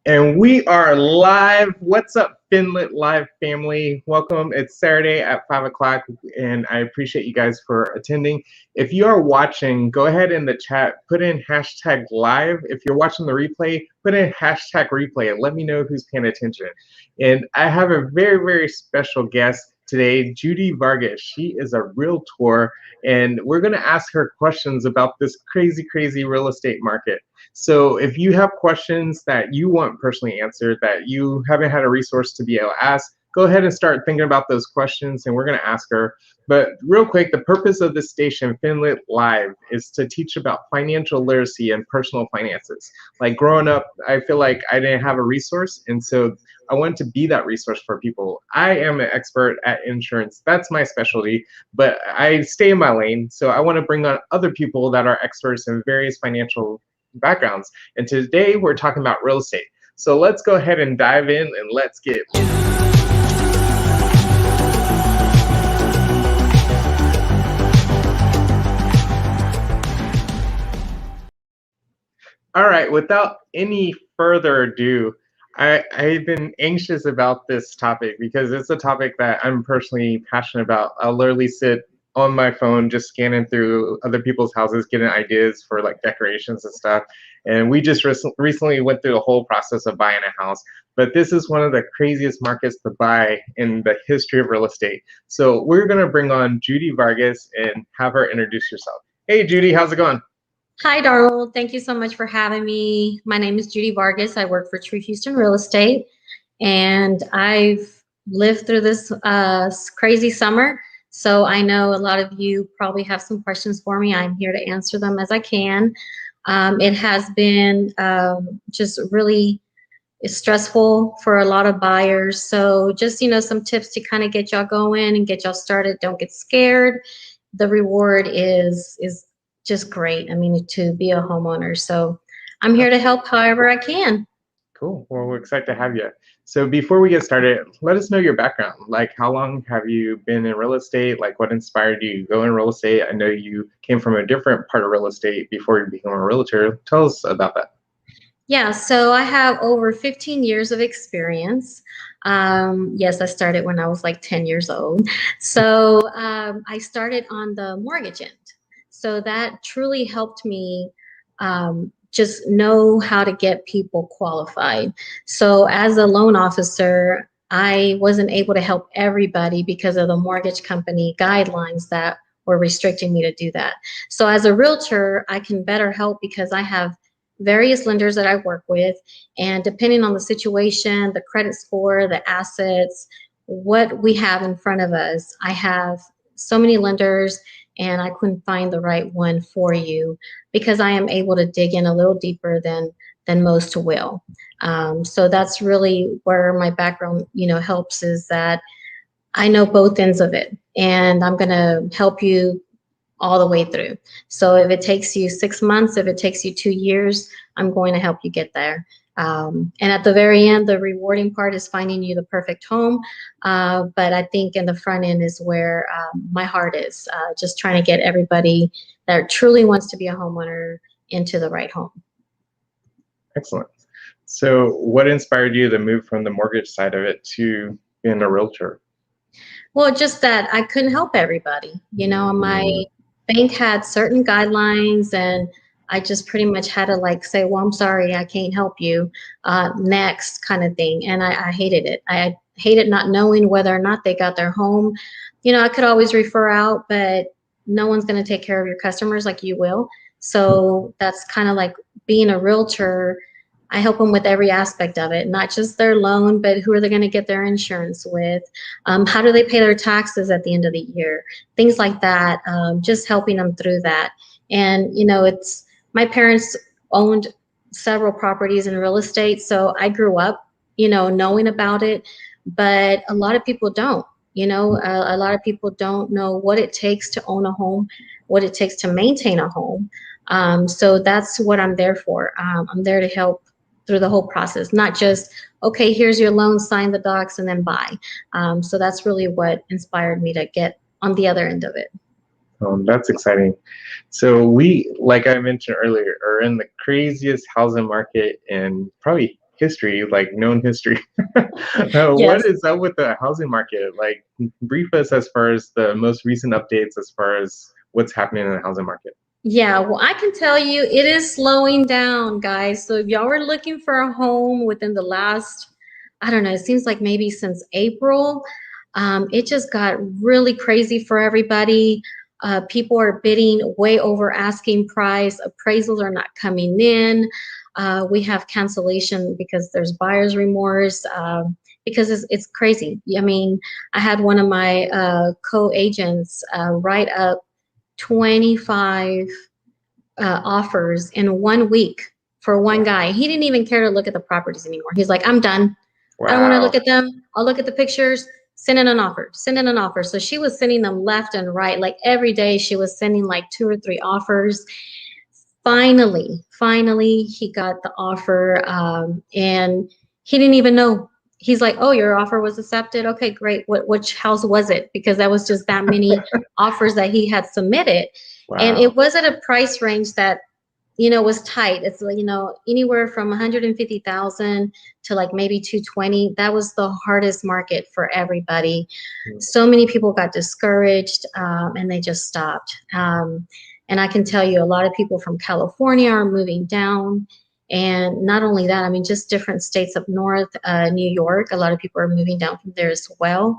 And we are live. What's up, Finlit Live family? Welcome. It's Saturday at 5 o'clock, and I appreciate you guys for attending. If you are watching, go ahead in the chat, put in hashtag live. If you're watching the replay, put in hashtag replay and let me know who's paying attention. And I have a very, very special guest today, Judy Vargas. She is a realtor, and we're going to ask her questions about this crazy, crazy real estate market. So if you have questions that you want personally answered, that you haven't had a resource to be able to ask, go ahead and start thinking about those questions, and we're going to ask her. But real quick, the purpose of this station, Finlit Live, is to teach about financial literacy and personal finances. Like growing up, I feel like I didn't have a resource, and so I wanted to be that resource for people. I am an expert at insurance. That's my specialty, but I stay in my lane. So I want to bring on other people that are experts in various financial backgrounds. And today we're talking about real estate. So let's go ahead and dive in and let's get all right, without any further ado, I've been anxious about this topic because it's a topic that I'm personally passionate about. I'll literally sit on my phone just scanning through other people's houses, getting ideas for like decorations and stuff. And we just recently went through the whole process of buying a house. But this is one of the craziest markets to buy in the history of real estate. So we're going to bring on Judy Vargas and have her introduce herself. Hey, Judy, how's it going? Hi, Darrell. Thank you so much for having me. My name is Judy Vargas. I work for True Houston Real Estate, and I've lived through this crazy summer. So I know a lot of you probably have some questions for me. I'm here to answer them as I can. It has been just really stressful for a lot of buyers. So just, some tips to kind of get y'all going and get y'all started. Don't get scared. The reward is just great. I mean, to be a homeowner. So I'm here to help however I can. Cool. Well, we're excited to have you. So before we get started, let us know your background. Like, how long have you been in real estate? Like, what inspired you to go in real estate? I know you came from a different part of real estate before you became a realtor. Tell us about that. Yeah, so I have over 15 years of experience. Yes, I started when I was like 10 years old. So I started on the mortgage end. So that truly helped me just know how to get people qualified. So as a loan officer, I wasn't able to help everybody because of the mortgage company guidelines that were restricting me to do that. So as a realtor, I can better help because I have various lenders that I work with, and depending on the situation, the credit score, the assets, what we have in front of us, I have so many lenders and I couldn't find the right one for you because I am able to dig in a little deeper than most will. So that's really where my background, helps, is that I know both ends of it, and I'm going to help you all the way through. So if it takes you 6 months, if it takes you 2 years, I'm going to help you get there. And at the very end, the rewarding part is finding you the perfect home. But I think in the front end is where my heart is, just trying to get everybody that truly wants to be a homeowner into the right home. Excellent. So what inspired you to move from the mortgage side of it to being a realtor? Well, just that I couldn't help everybody. My bank had certain guidelines, and I just pretty much had to like say, well, I'm sorry, I can't help you, next kind of thing. And I hated it. I hated not knowing whether or not they got their home. I could always refer out, but no one's going to take care of your customers like you will. So that's kind of like being a realtor. I help them with every aspect of it, not just their loan, but who are they going to get their insurance with? How do they pay their taxes at the end of the year? Things like that, just helping them through that. And, it's my parents owned several properties in real estate, so I grew up, knowing about it, but a lot of people don't. A lot of people don't know what it takes to own a home, what it takes to maintain a home. So that's what I'm there for. I'm there to help through the whole process, not just, okay, here's your loan, sign the docs, and then buy. So that's really what inspired me to get on the other end of it. That's exciting. So we, like I mentioned earlier, are in the craziest housing market in probably history, like known history. What Yes. is up with the housing market? Like, brief us as far as the most recent updates as far as what's happening in the housing market. Yeah, well, I can tell you it is slowing down, guys. So if y'all were looking for a home within the last, I don't know, it seems like maybe since April, it just got really crazy for everybody. People are bidding way over asking price. Appraisals are not coming in. We have cancellation because there's buyer's remorse. Because it's crazy. I mean, I had one of my co-agents write up 25 offers in 1 week for one guy. He didn't even care to look at the properties anymore. He's like, I'm done. I don't want to look Wow. at them. I'll look at the pictures. Send in an offer. Send in an offer. So she was sending them left and right. Like every day, she was sending like 2 or 3 offers. Finally, he got the offer, and he didn't even know. He's like, "Oh, your offer was accepted. Okay, great. Which house was it?" Because that was just that many offers that he had submitted, and Wow. it was at a price range that was tight. It's like anywhere from 150,000 to like maybe 220. That was the hardest market for everybody. So many people got discouraged, and they just stopped. And I can tell you, a lot of people from California are moving down. And not only that, I mean, just different states up north, New York, a lot of people are moving down from there as well.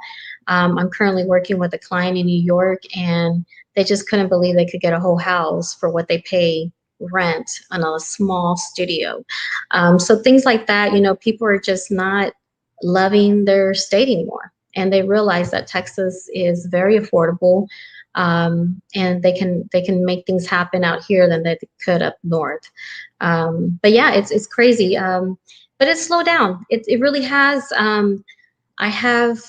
I'm currently working with a client in New York, and they just couldn't believe they could get a whole house for what they pay rent on a small studio. So things like that, people are just not loving their state anymore. And they realize that Texas is very affordable, and they can make things happen out here than they could up north. But yeah, it's crazy. But it's slowed down. It really has. I have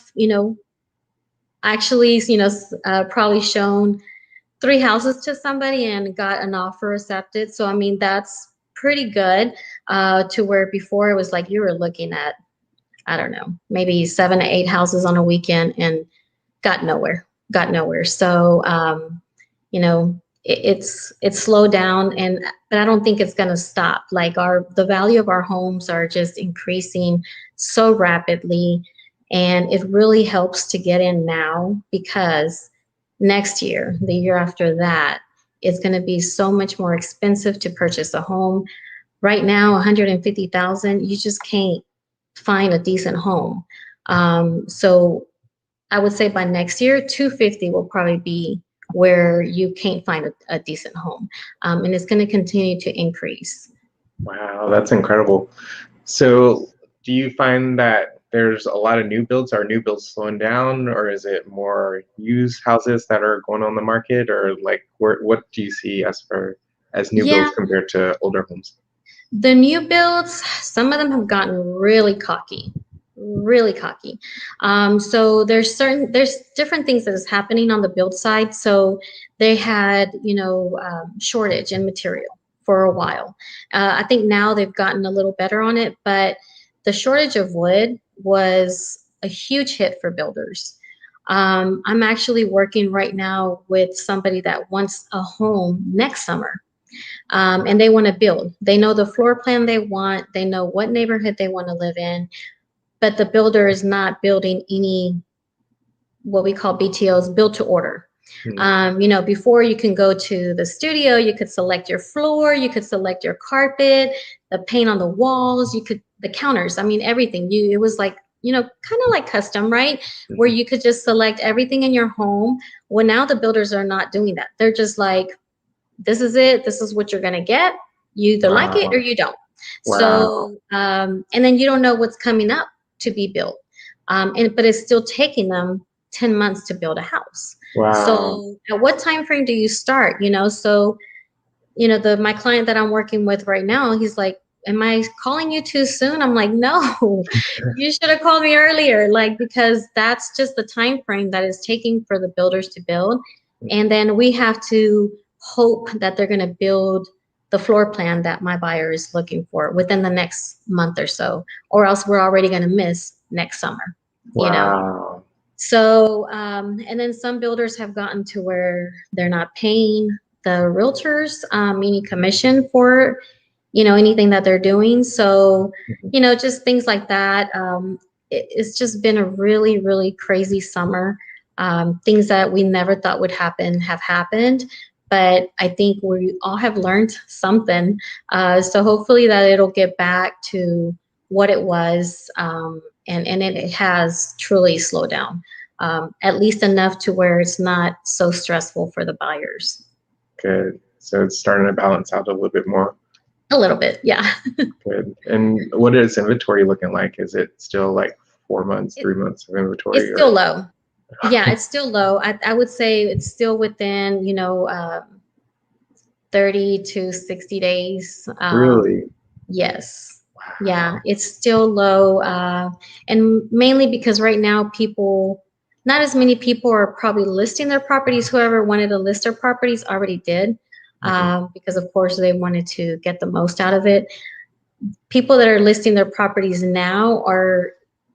actually probably shown 3 houses to somebody and got an offer accepted. So I mean that's pretty good. To where before it was like you were looking at, I don't know, maybe 7 to 8 houses on a weekend and got nowhere, got nowhere. So, it's slowed down, but I don't think it's going to stop. Like the value of our homes are just increasing so rapidly, and it really helps to get in now because next year, the year after that, it's going to be so much more expensive to purchase a home. Right now, 150,000, you just can't find a decent home. So I would say by next year, 250 will probably be where you can't find a decent home. And it's going to continue to increase. Wow, that's incredible. So, do you find that there's a lot of new builds? Are new builds slowing down, or is it more used houses that are going on the market, or like what do you see as far as new Yeah, builds compared to older homes? the new builds, some of them have gotten really cocky, really cocky. So there's different things that is happening on the build side. So they had, shortage in material for a while. I think now they've gotten a little better on it, but the shortage of wood was a huge hit for builders. I'm actually working right now with somebody that wants a home next summer, and they want to build. They know the floor plan they want, they know what neighborhood they want to live in, but the builder is not building any what we call BTOs, build to order. Hmm. Before you can go to the studio, you could select your floor, you could select your carpet, the paint on the walls, the counters. I mean, everything. It was like, kind of like custom, right? Where Mhm. you could just select everything in your home. Well, now the builders are not doing that. They're just like, this is it. This is what you're going to get. You either like it or Wow. you don't. Wow. So, and then you don't know what's coming up to be built. But it's still taking them 10 months to build a house. Wow. So at what time frame do you start? So, my client that I'm working with right now, he's like, am I calling you too soon? I'm like, no, you should have called me earlier. Like, because that's just the time frame that is taking for the builders to build. And then we have to hope that they're going to build the floor plan that my buyer is looking for within the next month or so, or else we're already going to miss next summer, you know? Wow. So, and then some builders have gotten to where they're not paying the realtors any commission for anything that they're doing. So, Mhm. just things like that. It's just been a really, really crazy summer. Things that we never thought would happen have happened. But I think we all have learned something. So hopefully that it'll get back to what it was. And it has truly slowed down, at least enough to where it's not so stressful for the buyers. Good. So it's starting to balance out a little bit more. A little bit, yeah. Good. And what is inventory looking like? Is it still like 4 months, It, 3 months of inventory, it's or still low. Yeah, it's still low. I would say it's still within, 30 to 60 days. really? Yes. Yeah, Wow. it's still low. And mainly because right now not as many people are probably listing their properties. Whoever wanted to list their properties already did, Mhm. because of course they wanted to get the most out of it. People that are listing their properties now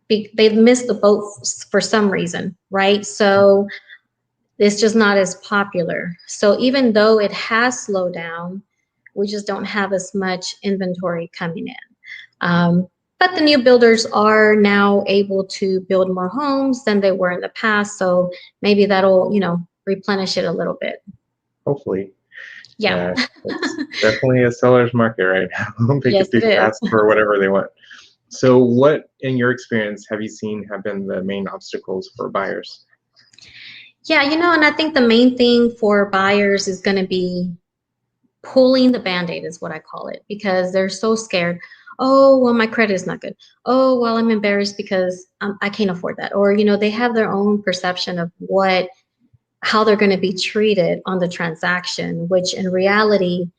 they've missed the boat for some reason, right? So it's just not as popular. So even though it has slowed down, we just don't have as much inventory coming in. But the new builders are now able to build more homes than they were in the past. So maybe that'll, replenish it a little bit. Hopefully. Yeah. Yeah, it's definitely a seller's market right now. Yes, it People is. ask for whatever they want. So, what in your experience have you seen have been the main obstacles for buyers? Yeah, and I think the main thing for buyers is going to be pulling the band-aid is what I call it, because they're so scared. Oh, well, my credit is not good. Oh, well, I'm embarrassed because I can't afford that. Or, they have their own perception of how they're going to be treated on the transaction, which in reality,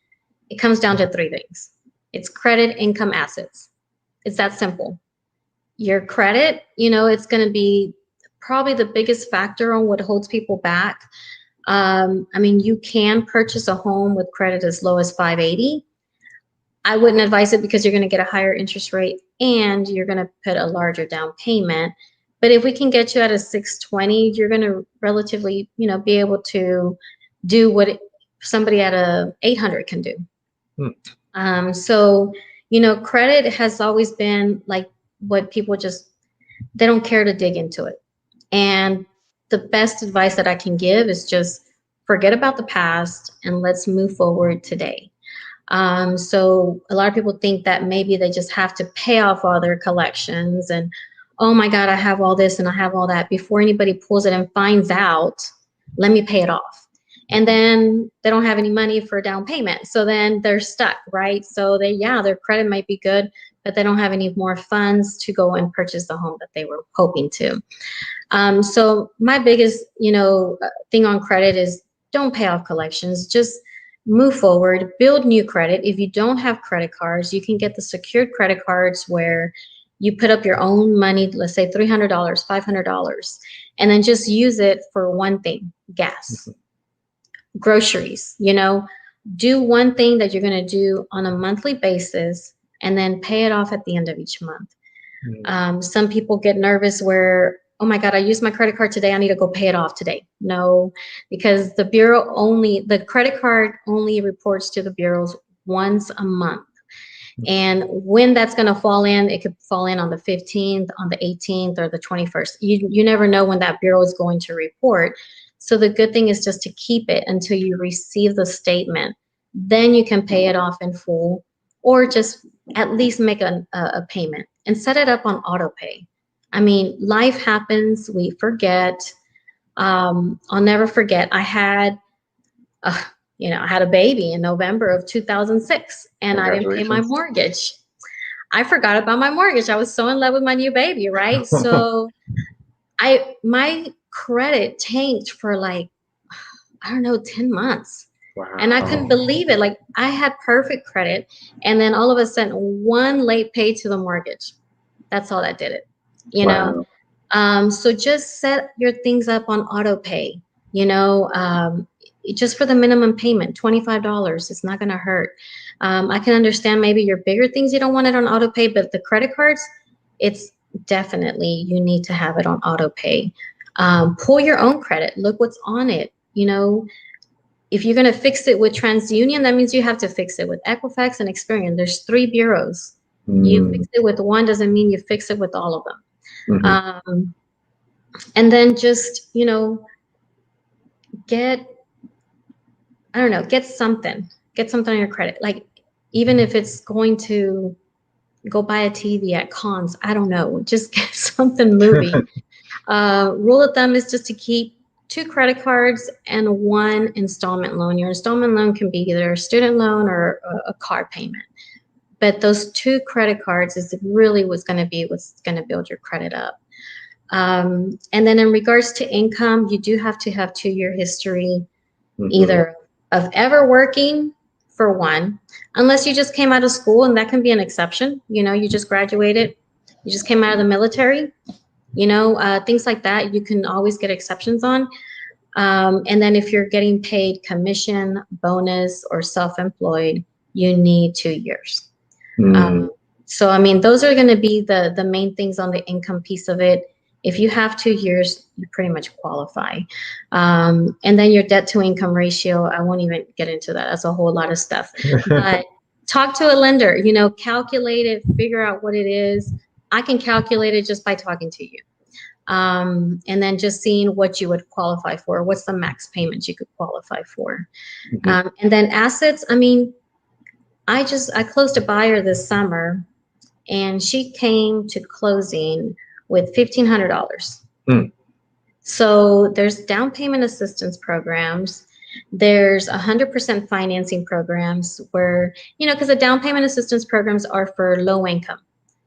it comes down to three things. It's credit, income, assets. It's that simple. Your credit, it's going to be probably the biggest factor on what holds people back. I mean, you can purchase a home with credit as low as 580. I wouldn't advise it because you're going to get a higher interest rate and you're going to put a larger down payment. But if we can get you at a 620, you're going to relatively, be able to do what somebody at a 800 can do. Hmm. So, credit has always been like what people they don't care to dig into it. And the best advice that I can give is just forget about the past and let's move forward today. So a lot of people think that maybe they just have to pay off all their collections and, oh my God, I have all this and I have all that before anybody pulls it and finds out, let me pay it off. And then they don't have any money for down payment. So then they're stuck, right? So their credit might be good, but they don't have any more funds to go and purchase the home that they were hoping to. So my biggest, thing on credit is don't pay off collections. Just move forward, build new credit. If you don't have credit cards, you can get the secured credit cards where you put up your own money, let's say $300, $500, and then just use it for one thing, gas, groceries, do one thing that you're going to do on a monthly basis and then pay it off at the end of each month. Some people get nervous where, oh my God, I used my credit card today. I need to go pay it off today. No, because the credit card only reports to the bureaus once a month. And when that's going to fall in, it could fall in on the 15th, on the 18th, or the 21st. You never know when that bureau is going to report. So the good thing is just to keep it until you receive the statement. Then you can pay it off in full or just at least make a payment and set it up on auto pay. I mean, life happens. We forget. I'll never forget. Uh, I had a baby in November of 2006 and I didn't pay my Congratulations. mortgage. I forgot about my mortgage. I was so in love with my new baby, right? So my credit tanked for like, I don't know, 10 months. And I couldn't Wow. believe it. Like I had perfect credit. And then all of a sudden, one late pay to the mortgage. That's all that did it, you know? Wow. So just set your things up on auto pay, just for the minimum payment, $25. It's not going to hurt. I can understand maybe your bigger things you don't want it on auto pay, but the credit cards, it's definitely you need to have it on auto pay. Pull your own credit. Look what's on it. If you're going to fix it with TransUnion, that means you have to fix it with Equifax and Experian. There's 3 bureaus. You fix it with one doesn't mean you fix it with all of them. And then just, get something on your credit. Like, even if it's going to go buy a TV at Cons, I don't know, just get something moving. Rule of thumb is just to keep 2 credit cards and 1 installment loan. Your installment loan can be either a student loan or a car payment. But those 2 credit cards is really what's going to build your credit up. And then in regards to income, you do have to have 2-year history, either of ever working, for one, unless you just came out of school, and that can be an exception. You just graduated, you just came out of the military, things like that. You can always get exceptions on. And then if you're getting paid commission, bonus, or self-employed, you need 2 years. So, I mean, those are going to be the main things on the income piece of it. If you have 2 years, you pretty much qualify. And then your debt to income ratio, I won't even get into that. That's a whole lot of stuff. But talk to a lender, calculate it, figure out what it is. I can calculate it just by talking to you. And then just seeing what you would qualify for. What's the max payment you could qualify for? And then assets, I mean, I closed a buyer this summer, and she came to closing with $1,500. So there's down payment assistance programs. There's 100% financing programs where, because the down payment assistance programs are for low income.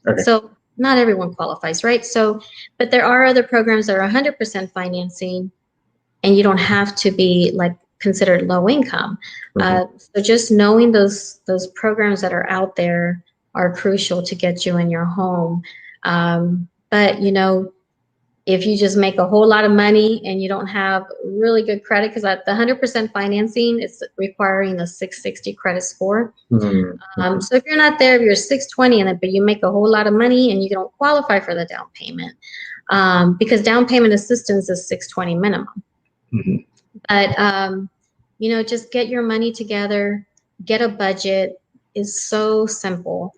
Okay. So not everyone qualifies, right? So, but there are other programs that are 100% financing, and you don't have to be like considered low income. So just knowing those programs that are out there are crucial to get you in your home. But if you just make a whole lot of money and you don't have really good credit, because the 100% financing is requiring a 660 credit score. So if you're not there, if you're 620 in it, but you make a whole lot of money and you don't qualify for the down payment, because down payment assistance is 620 minimum. But just get your money together, get a budget. Is so simple.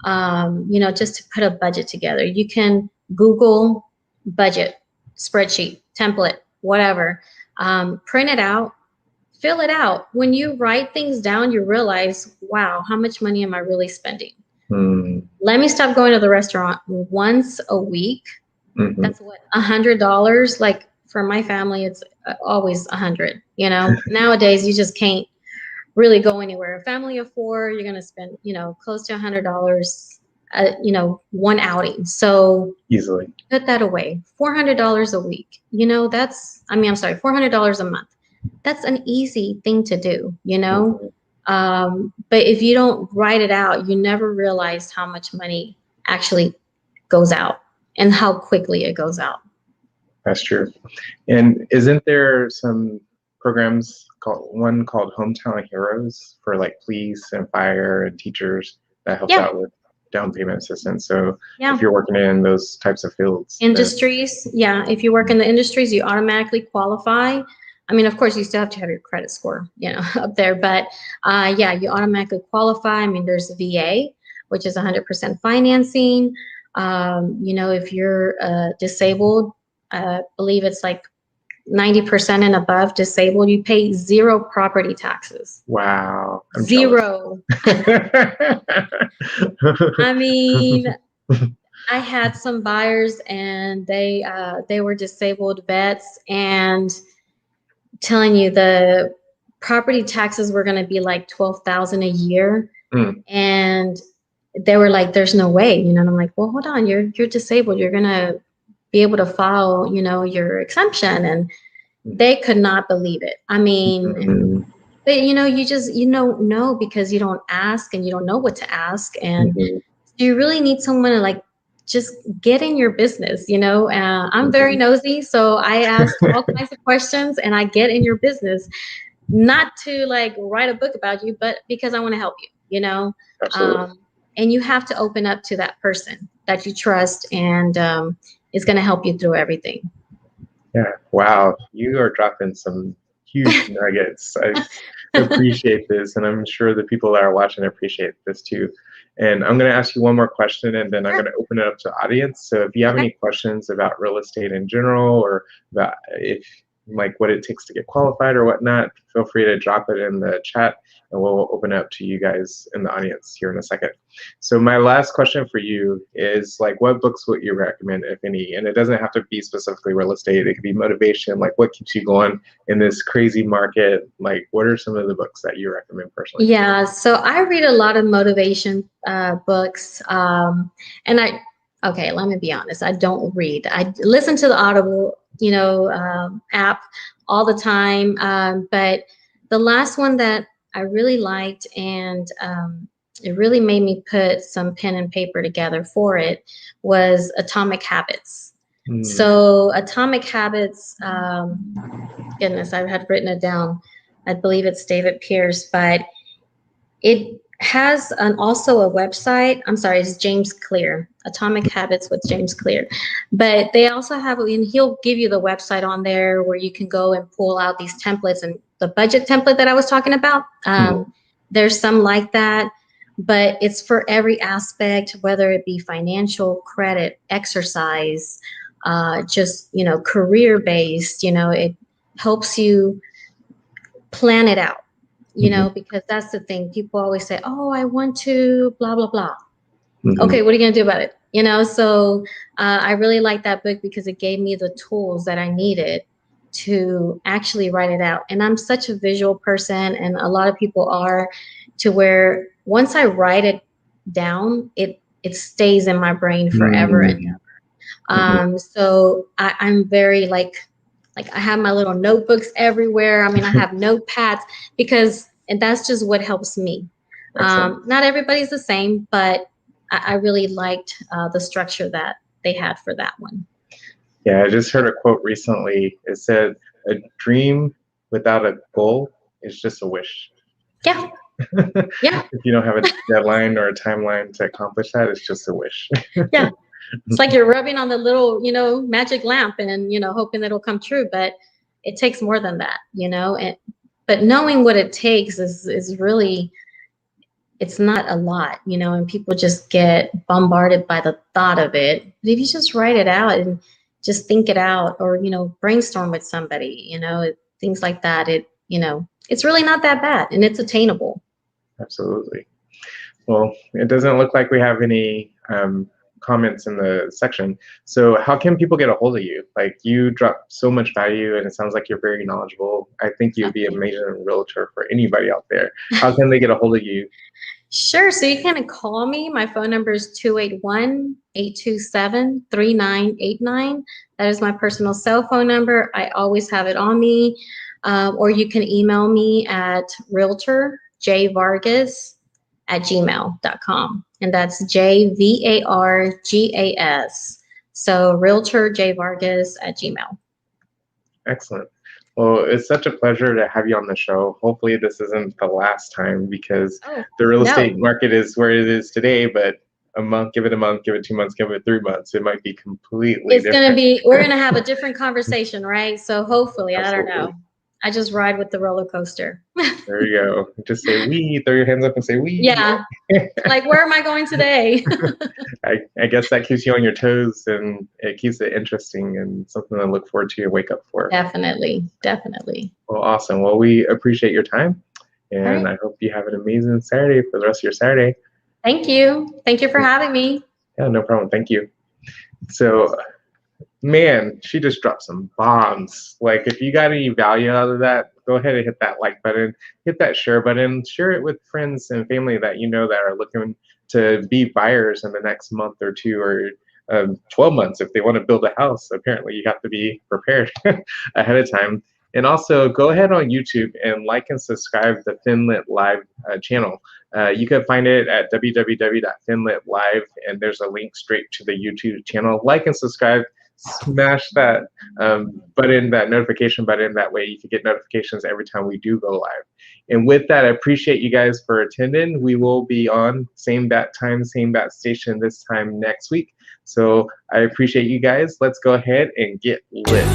Just to put a budget together. You can Google budget, spreadsheet, template, whatever. Print it out, fill it out. When you write things down, you realize, wow, how much money am I really spending? Let me stop going to the restaurant once a week. That's what, $100. Like for my family, it's always 100. Nowadays you just can't really go anywhere. A family of 4, you're going to spend, close to $100, one outing. So easily put that away. $400 a week. $400 a month. That's an easy thing to do, but if you don't write it out, you never realize how much money actually goes out and how quickly it goes out. That's true. And isn't there some programs called Hometown Heroes for like police and fire and teachers that helps out with down payment assistance? So if you're working in those types of fields, industries, if you work in the industries, you automatically qualify. I mean, of course, you still have to have your credit score, up there, but you automatically qualify. I mean, there's VA, which is 100% financing. If you're disabled, I believe it's like 90% and above disabled, you pay 0 property taxes. Wow. I'm 0. I mean, I had some buyers and they were disabled vets, and telling you the property taxes were going to be like $12,000 a year. And they were like, there's no way, and I'm like, well, hold on, you're disabled. You're going to be able to file, your exemption. And they could not believe it. I mean, but you don't know because you don't ask and you don't know what to ask. And you really need someone to like, just get in your business, I'm very nosy. So I ask all kinds of questions and I get in your business, not to like write a book about you, but because I want to help you, and you have to open up to that person that you trust, and is going to help you through everything. Yeah. Wow. You are dropping some huge nuggets. I appreciate this, and I'm sure the people that are watching appreciate this too. And I'm going to ask you one more question, and then I'm going to open it up to the audience. So if you have any questions about real estate in general, or about if like what it takes to get qualified or whatnot, feel free to drop it in the chat, and we'll open it up to you guys in the audience here in a second. So my last question for you is, like, what books would you recommend, if any? And it doesn't have to be specifically real estate. It could be motivation, like what keeps you going in this crazy market. Like, what are some of the books that you recommend personally? Yeah, so I read a lot of motivation books. And okay, let me be honest, I don't read. I listen to the Audible, app all the time. But the last one that I really liked, and it really made me put some pen and paper together for it, was Atomic Habits. So Atomic Habits, goodness, I had written it down. I believe it's David Pierce, but it has also a website. I'm sorry, it's James Clear, Atomic Habits with James Clear. But they also have, and he'll give you the website on there where you can go and pull out these templates, and the budget template that I was talking about. There's some like that, but it's for every aspect, whether it be financial, credit, exercise, just, career-based. It helps you plan it out. Because that's the thing. People always say, oh, I want to blah, blah, blah. Okay, what are you going to do about it? So I really like that book because it gave me the tools that I needed to actually write it out. And I'm such a visual person, and a lot of people are, to where once I write it down, it stays in my brain forever and ever. So I'm very like I have my little notebooks everywhere. I mean, I have notepads and that's just what helps me. Not everybody's the same, but I really liked the structure that they had for that one. Yeah, I just heard a quote recently. It said, "A dream without a goal is just a wish." Yeah. Yeah. If you don't have a deadline or a timeline to accomplish that, it's just a wish. Yeah. It's like you're rubbing on the little, magic lamp and, hoping it'll come true. But it takes more than that, but knowing what it takes is really, it's not a lot, and people just get bombarded by the thought of it. But if you just write it out and just think it out, or, brainstorm with somebody, things like that, it's really not that bad, and it's attainable. Absolutely. Well, it doesn't look like we have any comments in the section. So how can people get a hold of you? Like, you drop so much value, and it sounds like you're very knowledgeable. I think you'd be an amazing realtor for anybody out there. How can they get a hold of you? Sure. So you can call me. My phone number is 281-827-3989. That is my personal cell phone number. I always have it on me. Or you can email me at realtorjvargas@gmail.com. And that's JVARGAS. So realtorjvargas@gmail. Excellent. Well, it's such a pleasure to have you on the show. Hopefully this isn't the last time, because the real estate market is where it is today, but a month, give it 2 months, give it 3 months, it might be completely different. We're going to have a different conversation, right? So hopefully, Absolutely. I don't know. I just ride with the roller coaster. There you go. Just say we, throw your hands up and say we. Yeah. Like, where am I going today? I guess that keeps you on your toes, and it keeps it interesting and something to look forward to and wake up for. Definitely. Definitely. Well, awesome. Well, we appreciate your time, and I hope you have an amazing Saturday for the rest of your Saturday. Thank you. Thank you for having me. Yeah, no problem. Thank you. So, man, she just dropped some bombs. Like, if you got any value out of that, go ahead and hit that like button, hit that share button, share it with friends and family that you know that are looking to be buyers in the next month or two, or 12 months if they want to build a house. Apparently, you have to be prepared ahead of time. And also, go ahead on YouTube and like and subscribe to the Finlit Live channel. You can find it at www.finlitlive, and there's a link straight to the YouTube channel. Like and subscribe. Smash that button, that notification button. That way you can get notifications every time we do go live. And with that, I appreciate you guys for attending. We will be on same bat time, same bat station this time next week. So I appreciate you guys. Let's go ahead and get lit.